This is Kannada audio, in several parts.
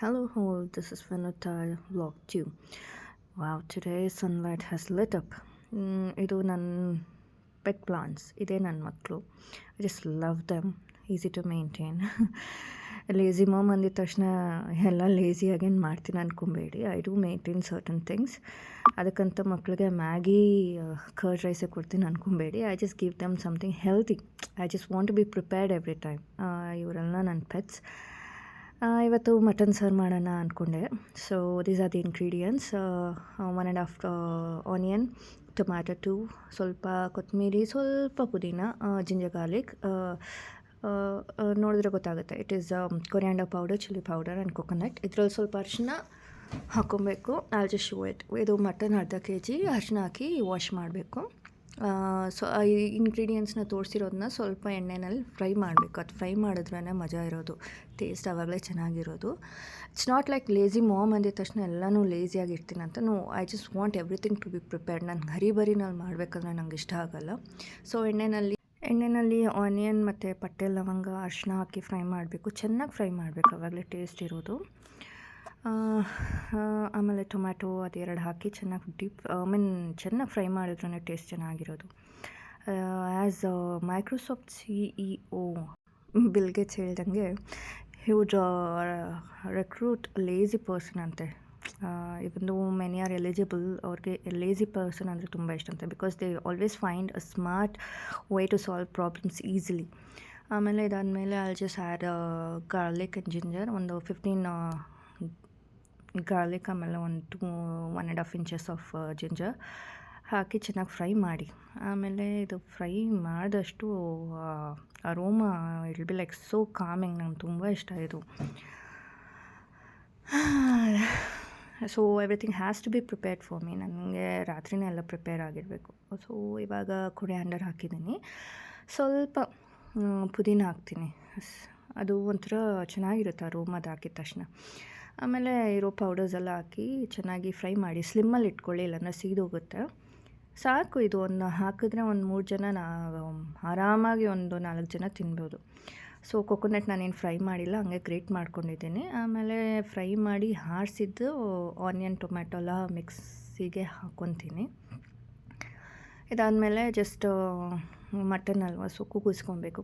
Hello, all. This is Vinuta Vlog 2. Wow, today sunlight has lit up. ಇದು ನನ್ನ ಪೆಟ್ ಪ್ಲಾಂಟ್ಸ್. ಇದೇ ನನ್ನ ಮಕ್ಕಳು. I just love them. Easy to maintain. Lazy mom ಅಂದಿದ ತಕ್ಷಣ ಎಲ್ಲ ಲೇಝಿಯಾಗೇನು ಮಾಡ್ತೀನಿ ಅಂದ್ಕೊಬೇಡಿ. I do maintain certain things. ಅದಕ್ಕಂತ ಮಕ್ಕಳಿಗೆ ಮ್ಯಾಗಿ ಕರ್ಡ್ ರೈಸೇ ಕೊಡ್ತೀನಿ ಅಂದ್ಕೊಬೇಡಿ. I just give them something healthy. I just want to be prepared every time. ಇವರೆಲ್ಲ ನನ್ನ ಪೆಟ್ಸ್. ಇವತ್ತು ಮಟನ್ ಸಾರು ಮಾಡೋಣ ಅಂದ್ಕೊಂಡೆ. So these are the ingredients. 1.5 onion, tomato 2, ಸ್ವಲ್ಪ ಕೊತ್ತಂಬರಿ, ಸ್ವಲ್ಪ ಪುದೀನ, ಜಿಂಜರ್ ಗಾರ್ಲಿಕ್. ನೋಡಿದ್ರೆ ಗೊತ್ತಾಗುತ್ತೆ. It is coriander powder, chilli powder and coconut. ಇದರಲ್ಲಿ ಸ್ವಲ್ಪ ಅರಿಶಿನ ಹಾಕ್ಕೊಬೇಕು. All just show it. ಇದು ಮಟನ್ ಅರ್ಧ kg ಅರಿಶಿನ ಹಾಕಿ ವಾಶ್ ಮಾಡಬೇಕು. ಸೊ ಈ ಇಂಗ್ರೀಡಿಯೆಂಟ್ಸ್ನ ತೋರಿಸಿರೋದನ್ನ ಸ್ವಲ್ಪ ಎಣ್ಣೆನಲ್ಲಿ ಫ್ರೈ ಮಾಡಬೇಕು. ಅದು ಫ್ರೈ ಮಾಡಿದ್ರೇ ಮಜಾ ಇರೋದು, ಟೇಸ್ಟ್ ಆವಾಗಲೇ ಚೆನ್ನಾಗಿರೋದು. It's not like lazy mom ಅಂದಿದ ತಕ್ಷಣ ಎಲ್ಲನೂ ಲೇಝಿಯಾಗಿರ್ತೀನಿ ಅಂತ. No, I just want everything to be prepared. ನಾನು ಹರಿಬರಿನಲ್ಲಿ ಮಾಡಬೇಕಂದ್ರೆ ನಂಗೆ ಇಷ್ಟ ಆಗೋಲ್ಲ. ಸೊ ಎಣ್ಣೆನಲ್ಲಿ ಆನಿಯನ್ ಮತ್ತು ಪಟ್ಟೆ ಲವಂಗ ಅರಿಶಿನ ಹಾಕಿ ಫ್ರೈ ಮಾಡಬೇಕು. ಚೆನ್ನಾಗಿ ಫ್ರೈ ಮಾಡಬೇಕು, ಆವಾಗಲೇ ಟೇಸ್ಟ್ ಇರೋದು. ಆಮೇಲೆ ಟೊಮ್ಯಾಟೊ ಅದೆರಡು ಹಾಕಿ ಚೆನ್ನಾಗಿ ಚೆನ್ನಾಗಿ ಫ್ರೈ ಮಾಡಿದ್ರೇ ಟೇಸ್ಟ್ ಚೆನ್ನಾಗಿರೋದು. As Microsoft CEO Bill Gates ಹೇಳ್ದಂಗೆ he would recruit lazy person ಅಂತೆ. Even though many are eligible, ಅವ್ರಿಗೆ ಲೇಝಿ ಪರ್ಸನ್ ಅಂದರೆ ತುಂಬ ಇಷ್ಟ ಅಂತೆ. Because they always find a smart way to solve problems easily. ಆಮೇಲೆ ಇದಾದಮೇಲೆ I'll just add garlic and ginger, ಒಂದು 15 ಗಾರ್ಲಿಕ್, ಆಮೇಲೆ 1.5 ಇಂಚಸ್ ಆಫ್ ಜಿಂಜರ್ ಹಾಕಿ ಚೆನ್ನಾಗಿ ಫ್ರೈ ಮಾಡಿ. ಆಮೇಲೆ ಇದು ಫ್ರೈ ಮಾಡಿದಷ್ಟು aroma it be like so coming. ನಂಗೆ ತುಂಬ ಇಷ್ಟ ಇದು. So everything has to be prepared for me. ನನಗೆ ರಾತ್ರಿನೇ ಎಲ್ಲ ಪ್ರಿಪೇರ್ ಆಗಿರಬೇಕು. ಸೊ ಇವಾಗ ಕೊರಿಯಾಂಡರ್ ಹಾಕಿದ್ದೀನಿ, ಸ್ವಲ್ಪ ಪುದೀನ ಹಾಕ್ತೀನಿ. ಅದು ಒಂಥರ ಚೆನ್ನಾಗಿರುತ್ತೆ ಅರೋಮದು ಹಾಕಿದ ತಕ್ಷಣ. ಆಮೇಲೆ ಇರೋ ಪೌಡರ್ಸ್ ಎಲ್ಲ ಹಾಕಿ ಚೆನ್ನಾಗಿ ಫ್ರೈ ಮಾಡಿ. ಸ್ಲಿಮ್ಮಲ್ಲಿ ಇಟ್ಕೊಳ್ಳಿ, ಇಲ್ಲಾಂದರೆ ಸೀದೋಗುತ್ತೆ. ಸಾಕು. ಇದು ಒಂದು ಹಾಕಿದ್ರೆ ಒಂದು 3 ಜನ ಆರಾಮಾಗಿ ಒಂದು 4 ಜನ ತಿನ್ಬೋದು. ಸೊ ಕೊಕೊನಟ್ ನಾನೇನು ಫ್ರೈ ಮಾಡಿಲ್ಲ, ಹಂಗೆ ಗ್ರೇಟ್ ಮಾಡ್ಕೊಂಡಿದ್ದೀನಿ. ಆಮೇಲೆ ಫ್ರೈ ಮಾಡಿ ಆರಿಸಿದ್ದು ಆನಿಯನ್ ಟೊಮ್ಯಾಟೊ ಎಲ್ಲ ಮಿಕ್ಸಿಗೆ ಹಾಕ್ಕೊತೀನಿ. ಇದಾದಮೇಲೆ ಜಸ್ಟ್ ಮಟನ್ ಅಲ್ವಾ, ಸೊ ಕೂಗಿಸ್ಕೊಬೇಕು.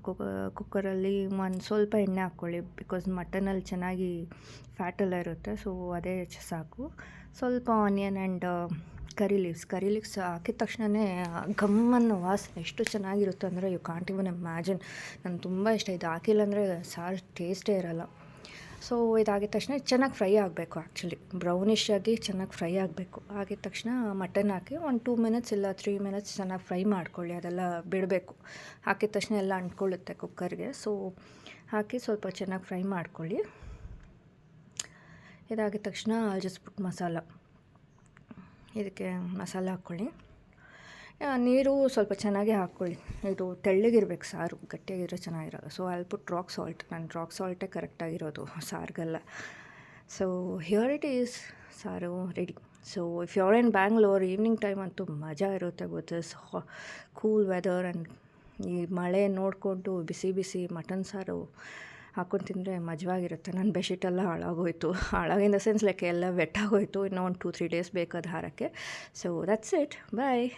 ಕುಕ್ಕರಲ್ಲಿ ಒಂದು ಸ್ವಲ್ಪ ಎಣ್ಣೆ ಹಾಕ್ಕೊಳ್ಳಿ. ಬಿಕಾಸ್ ಮಟನಲ್ಲಿ ಚೆನ್ನಾಗಿ ಫ್ಯಾಟೆಲ್ಲ ಇರುತ್ತೆ. ಸೊ ಅದೇ ಸಾಕು. ಸ್ವಲ್ಪ ಆನಿಯನ್ ಆ್ಯಂಡ್ ಕರಿ ಲೀವ್ಸ್ ಹಾಕಿದ ತಕ್ಷಣವೇ ಘಮ್ಮನ್ನು ವಾಸನೆ ಎಷ್ಟು ಚೆನ್ನಾಗಿರುತ್ತೆ ಅಂದರೆ ಯು ಕಾಂಟ್ ಇವನ್ ಇಮ್ಯಾಜಿನ್. ನನಗೆ ತುಂಬ ಇಷ್ಟ. ಇದು ಹಾಕಿಲ್ಲ ಅಂದರೆ ಸಾರು ಟೇಸ್ಟೇ ಇರೋಲ್ಲ. ಸೊ ಇದಾಗಿದ ತಕ್ಷಣ ಚೆನ್ನಾಗಿ ಫ್ರೈ ಆಗಬೇಕು. ಆ್ಯಕ್ಚುಲಿ ಬ್ರೌನಿಷ್ ಆಗಿ ಚೆನ್ನಾಗಿ ಫ್ರೈ ಆಗಬೇಕು. ಆಗಿದ ತಕ್ಷಣ ಮಟನ್ ಹಾಕಿ ಒಂದು 2 ಮಿನಿಟ್ಸ್ ಇಲ್ಲ 3 ಮಿನಿಟ್ಸ್ ಚೆನ್ನಾಗಿ ಫ್ರೈ ಮಾಡ್ಕೊಳ್ಳಿ. ಅದೆಲ್ಲ ಬಿಡಬೇಕು. ಹಾಕಿದ ತಕ್ಷಣ ಎಲ್ಲ ಅಂಟ್ಕೊಳ್ಳುತ್ತೆ ಕುಕ್ಕರ್ಗೆ. ಸೊ ಹಾಕಿ ಸ್ವಲ್ಪ ಚೆನ್ನಾಗಿ ಫ್ರೈ ಮಾಡ್ಕೊಳ್ಳಿ. ಇದಾಗಿದ ತಕ್ಷಣ ಜಸ್ಟ್ ಪುಟ್ ಮಸಾಲ, ಇದಕ್ಕೆ ಮಸಾಲ ಹಾಕ್ಕೊಳ್ಳಿ. ನೀರು ಸ್ವಲ್ಪ ಚೆನ್ನಾಗೇ ಹಾಕ್ಕೊಳ್ಳಿ. ಇದು ತೆಳ್ಳಗಿರ್ಬೇಕು ಸಾರು, ಗಟ್ಟಿಯಾಗಿದ್ರೆ ಚೆನ್ನಾಗಿರೋಲ್ಲ. So I'll put rock salt. ನಾನು ರಾಕ್ ಸಾಲ್ಟೇ ಕರೆಕ್ಟಾಗಿರೋದು ಸಾರಿಗೆಲ್ಲ. ಸೊ ಹಿಯರ್ ಇಟ್ ಈಸ್, ಸಾರು ready. So if you are in Bangalore, evening time ಅಂತೂ ಮಜಾ ಇರುತ್ತೆ with this cool weather and ಈ ಮಳೆ ನೋಡಿಕೊಂಡು ಬಿಸಿ ಬಿಸಿ ಮಟನ್ ಸಾರು ಹಾಕ್ಕೊಂಡು ತಿಂದರೆ ಮಜವಾಗಿರುತ್ತೆ. ನನ್ನ ಬೆಡ್ಶೀಟೆಲ್ಲ ಹಾಳಾಗೋಯ್ತು. ಇನ್ ದ ಸೆನ್ಸ್ ಲೈಕ್ ಎಲ್ಲ ವೆಟ್ಟಾಗೋಯ್ತು. ಇನ್ನೂ ಒಂದು 2-3 ಡೇಸ್ ಬೇಕು ಅದು ಹಾರೋಕ್ಕೆ. So that's it. ಬಾಯ್.